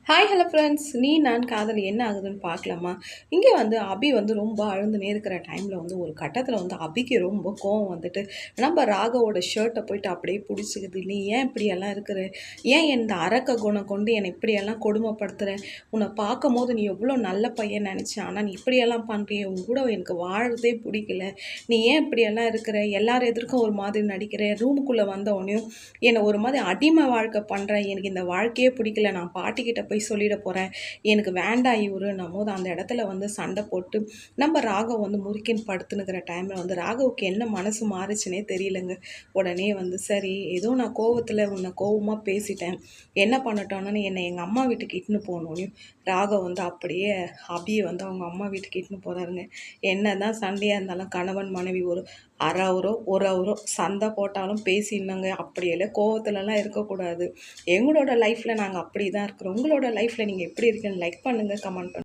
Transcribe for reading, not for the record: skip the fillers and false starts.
Hi hello friends நான் காதல் என்ன ஆகுதுன்னு பார்க்கலாமா? இங்கே வந்து அபி வந்து ரொம்ப அழுந்துனே இருக்கிற டைமில் வந்து ஒரு கட்டத்தில் வந்து அபிக்கு ரொம்ப கோவம் வந்துட்டு, நம்ம ராகவோட ஷர்ட்டை போயிட்டு அப்படியே பிடிச்சிக்குது. "நீ ஏன் இப்படியெல்லாம் இருக்கிற? ஏன் இந்த அரக்க குணம் கொண்டு என்னை இப்படியெல்லாம் கொடுமைப்படுத்துற? உன்னை பார்க்கும்போது நீ எவ்வளோ நல்ல பையன் நினச்சேன். ஆனால் நீ இப்படியெல்லாம் பண்ணுறியே. உன் கூட எனக்கு வாழறதே பிடிக்கல. நீ ஏன் இப்படியெல்லாம் இருக்கிற? எல்லார் எதிர்க்கும் ஒரு மாதிரி நடிக்கிற. ரூமுக்குள்ளே வந்த உடனேயும் என்னை ஒரு மாதிரி அடிமை வாழ்க்கை பண்ணுற. எனக்கு இந்த வாழ்க்கையே பிடிக்கல. நான் பாட்டிக்கிட்ட போய் சொல்லிட போகிறேன். எனக்கு வேண்டாம் இவருன்னும்போது அந்த இடத்துல வந்து சண்டை போட்டு நம்ம ராகவ் வந்து முறுக்கின்னு படுத்துனுக்கிற டைமில் வந்து ராகவுக்கு என்ன மனசு மாறுச்சுன்னே தெரியலங்க. உடனே வந்து சரி ஏதோ நான் கோவத்தில் உன்னை கோவமாக பேசிட்டேன், என்ன பண்ணட்டோன்னு என்னை எங்கள் அம்மா வீட்டுக்கு இட்டுன்னு போகணும். ராகவ் வந்து அப்படியே அபியை வந்து அவங்க அம்மா வீட்டுக்கு இட்டுன்னு போகிறாருங்க. என்ன தான் சண்டையாக இருந்தாலும் கணவன் மனைவி ஒரு அரை ஹவரோ ஒரு ஹவரோ சண்டை போட்டாலும் பேசிடணுங்க. அப்படியெல்லாம் கோவத்துலலாம் இருக்கக்கூடாது. எங்களோட லைஃப்பில் நாங்கள் அப்படி தான் இருக்கிறோம். உங்களோட லைஃப்பில் நீங்கள் எப்படி இருக்குன்னு லைக் பண்ணுங்கள், கமெண்ட் பண்ணுங்கள்.